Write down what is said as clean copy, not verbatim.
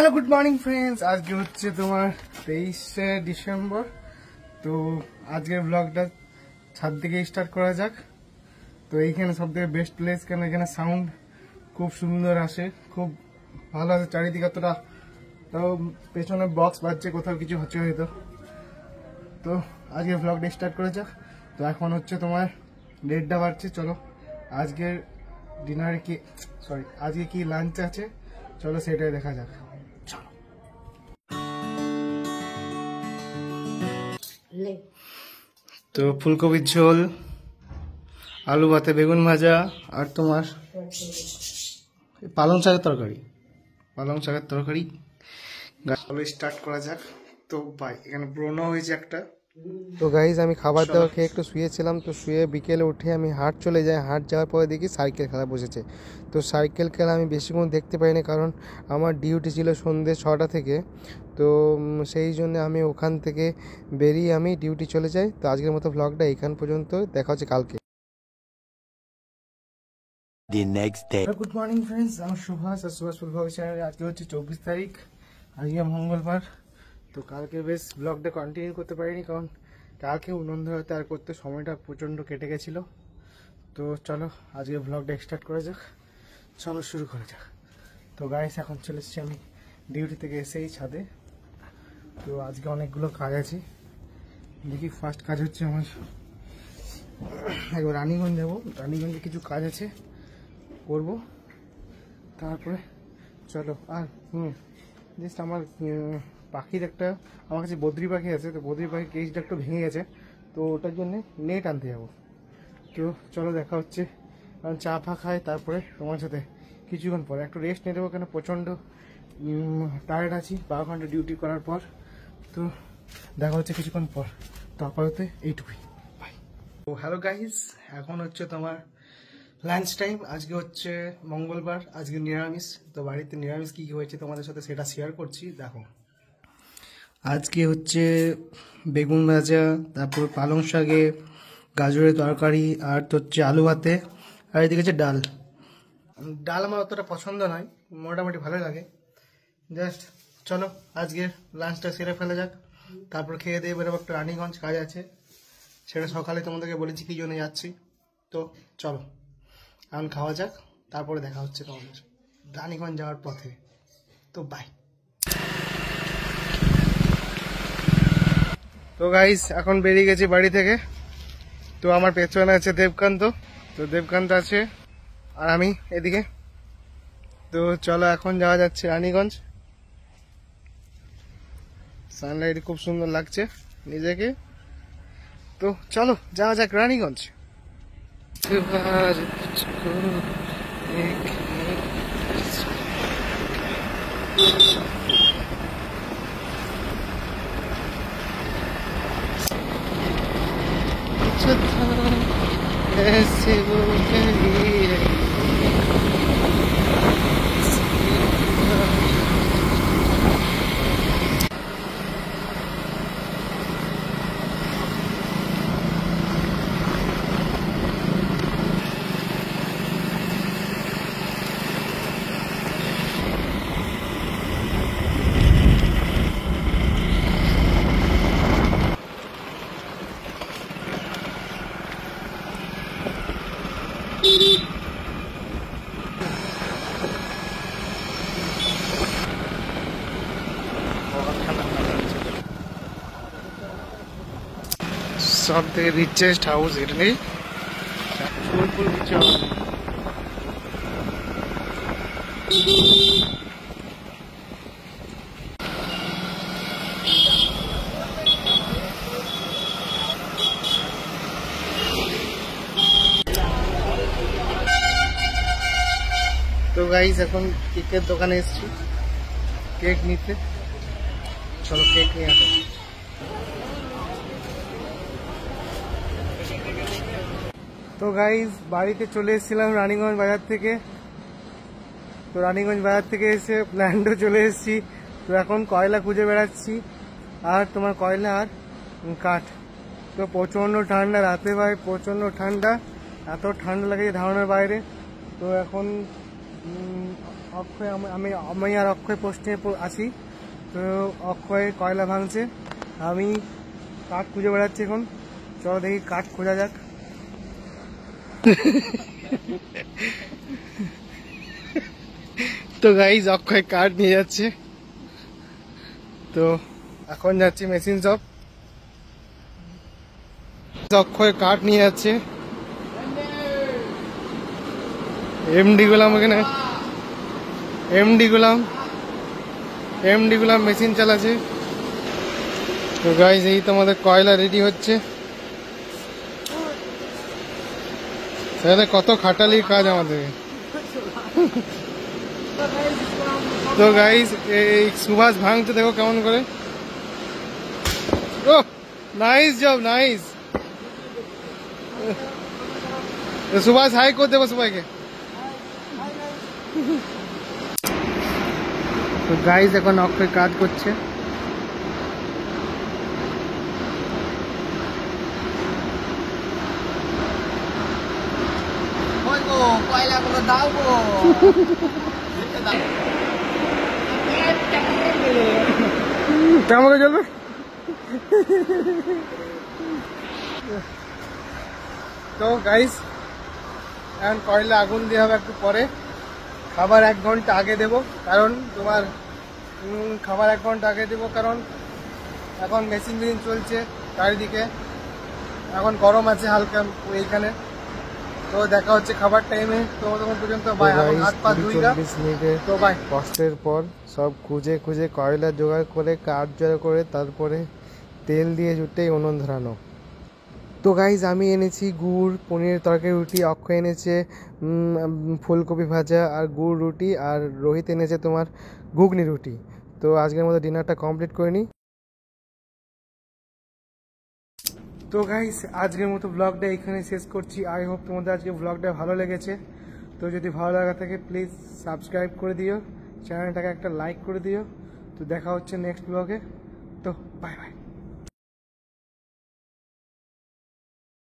Hello good morning friends, আজকে হচ্ছে তোমার 23শে ডিসেম্বর। তো আজকের ব্লগটা ছাদ থেকে স্টার্ট করা যাক। তো এইখানে সব থেকে বেস্ট প্লেস, কেন এখানে সাউন্ড খুব সুন্দর আসে, খুব ভালো আছে চারিদিকে। অতটা তাও পেছনে বক্স বাজছে, কোথাও কিছু হচ্ছে হয়তো। তো আজকে ব্লগটা স্টার্ট করা যাক। তো এখন হচ্ছে তোমার 1:30 বাজছে। চলো আজকের ডিনারে কি আজকে কি লাঞ্চ আছে, চলো সেটাই দেখা যাক। তো ফুলকপির ঝোল, আলু ভাতে বেগুন ভাজা, আর তোমার পালং শাকের তরকারি। চলো স্টার্ট করা যাক। তো ভাই এখানে ব্রণ হয়েছে একটা। তো গাইজ আমি খাবার দাবার খেয়ে একটু শুয়েছিলাম। তো শুয়ে বিকেলে উঠে আমি হাট চলে যাই। হাট যাওয়ার পরে দেখি সাইকেল খেলা বসেছে। তো সাইকেল খেলা আমি বেশিক্ষণ দেখতে পাইনি, কারণ আমার ডিউটি ছিল সন্ধ্যে 6টা থেকে। তো সেই জন্য আমি ওখান থেকে বেরিয়ে আমি ডিউটি চলে যাই। তো আজকের মতো ভ্লগটা এইখান পর্যন্ত, দেখা হচ্ছে কালকে। গুড মর্নিং ফ্রেন্ডস, আমি সুভাষ আর সুভাষ ফুল ভবিষ্যৎ। আজকে হচ্ছে 24 তারিখ, আজকে মঙ্গলবার। তো কালকে বেশ ব্লগটা কন্টিনিউ করতে পারিনি, কারণ কালকে উনন্দাতে আর করতে সময়টা প্রচণ্ড কেটে গেছিলো। তো চলো আজকে ব্লগটা স্টার্ট করা যাক, চলো শুরু করা যাক। তো গাইস এখন চলে এসেছি আমি ডিউটি থেকে এসেই ছাদে। তো আজকে অনেকগুলো কাজ আছে। দেখি ফার্স্ট কাজ হচ্ছে আমার একবার রানীগঞ্জ যাবো। রানীগঞ্জে কিছু কাজ আছে, করব। তারপরে চলো আর জাস্ট আমার পাখির একটা, আমার কাছে বদ্রি পাখি আছে। তো বদ্রি পাখির কেজটা একটু ভেঙে গেছে, তো ওটার জন্য নেট আনতে যাবো। তো চলো দেখা হচ্ছে, কারণ চা ফা খাই, তারপরে তোমার সাথে কিছুক্ষণ পরে একটু রেস্ট নিয়ে দেবো, কেন প্রচণ্ড টায়ার্ড আছি 12 ঘন্টা ডিউটি করার পর। তো দেখা হচ্ছে কিছুক্ষণ পর। তো আপাতত এইটুকুই, বাই। তো হ্যালো গাইস, এখন হচ্ছে তোমার লাঞ্চ টাইম। আজকে হচ্ছে মঙ্গলবার, আজকে নিরামিষ। তো বাড়িতে নিরামিষ কী কী হয়েছে তোমাদের সাথে সেটা শেয়ার করছি, দেখো। আজকে হচ্ছে বেগুন ভাজা, তারপর পালং শাকে গাজরের তরকারি, আর তো হচ্ছে আলু ভাতে, আর এদিকে হচ্ছে ডাল। ডাল আমার অতটা পছন্দ নয়, মোটামুটি ভালো লাগে। জাস্ট চলো আজকের লাঞ্চটা সেরে ফেলা যাক, তারপর খেয়ে দিয়ে বেরোবো। একটা রানীগঞ্জ কাজ আছে, সেটা সকালে তোমাদেরকে বলেছি কী জন্য যাচ্ছি। তো চলো এখন খাওয়া যাক, তারপরে দেখা হচ্ছে তোমাদের রানীগঞ্জ যাওয়ার পথে। তো বাই। তো গাইস এখন বেরিয়ে গেছি বাড়ি থেকে। তো আমার পেছনে আছে দেবকান্ত, তো দেবকান্ত আছে আর আমি এদিকে। তো চলো এখন যাওয়া যাচ্ছে রানীগঞ্জ। সানলাইট খুব সুন্দর লাগছে নিজেকে। তো চলো যাওয়া যাক রানীগঞ্জ। ऐसे वो कहीं সব থেকে রিচেস্ট হাউস এটা নেই, ফুল কিছু হবে। তো গাইস এখন কেকের দোকানে এসেছি কেক নিতে, চলো কেক নিয়ে আসো। তো গাইস বাড়িতে চলে এসেছিলাম রানীগঞ্জ বাজার থেকে। তো রানীগঞ্জ বাজার থেকে এসে প্ল্যান্টও চলে এসেছি। তো এখন কয়লা খুঁজে বেড়াচ্ছি, আর তোমার কয়লা আর কাঠ। তো প্রচণ্ড ঠান্ডা, রাতে ভাই প্রচণ্ড ঠান্ডা, এত ঠান্ডা লাগে ধারণার বাইরে। তো এখন অক্ষয় আমি আর অক্ষয় পোস্টে আছি। তো অক্ষয় কয়লা ভাঙছে, আমি কাঠ খুঁজে বেড়াচ্ছি এখন। চলো দেখি কাঠ খোঁজা যাক। তো গাইজ অক্ষয় কাঠ নিয়ে যাচ্ছে। তো এখন যাচ্ছি মেশিন শপ। অক্ষয় কাঠ নিয়ে যাচ্ছে। এমডি গুলাম এখানে, এমডি গুলাম মেশিন চালাচ্ছে। তো গাইজ এই তো আমাদের কয়লা রেডি হচ্ছে। তাহলে কত খাটালির কাজ আমাদের। তো গাইজ এই সুভাষ ভাঙতে দেখো কেমন করে। Oh nice job, nice. Subhash hi করে দেবো সবাইকে। তো গাইজ এখন অক্ষয় কাজ করছে। কয়লাগুলো দাও গো। কেমন করে চলবে? তো গাইস এখন কয়লা আগুন দিয়ে হবে একটু পরে। খাবার 1 ঘন্টা আগে দেব, কারণ তোমার খাবার 1 ঘন্টা আগে দেবো, কারণ এখন মেশিন চলছে চারিদিকে, এখন গরম আছে হালকা এইখানে। তো দেখা হচ্ছে খাবার টাইমে। তো তখন পর্যন্ত বাই, হাত পা ধুইগা। তো বাই। কষ্টের পর সব খুঁজে কয়লা জোগাড় করে কাঠ জোগাড় করে তারপরে তেল দিয়ে জুটেই উনুন ধরানো। তো গাইজ আমি এনেছি গুড়, পনিরের তরকারি, রুটি। অক্ষয় এনেছে ফুলকপি ভাজা আর গুড় রুটি, আর রোহিত এনেছে তোমার ঘুগনি রুটি। তো আজকের মতো ডিনারটা কমপ্লিট করে নিই। তো গাইস আজকের মতো ব্লগটা এখানে শেষ করছি। আই হোপ তোমাদের আজকে ব্লগটা ভালো লেগেছে। তো যদি ভালো লাগা থাকে প্লিজ সাবস্ক্রাইব করে দিও, চ্যানেলটাকে একটা লাইক করে দিও। তো দেখা হচ্ছে নেক্সট ব্লগে। তো বাই বাই।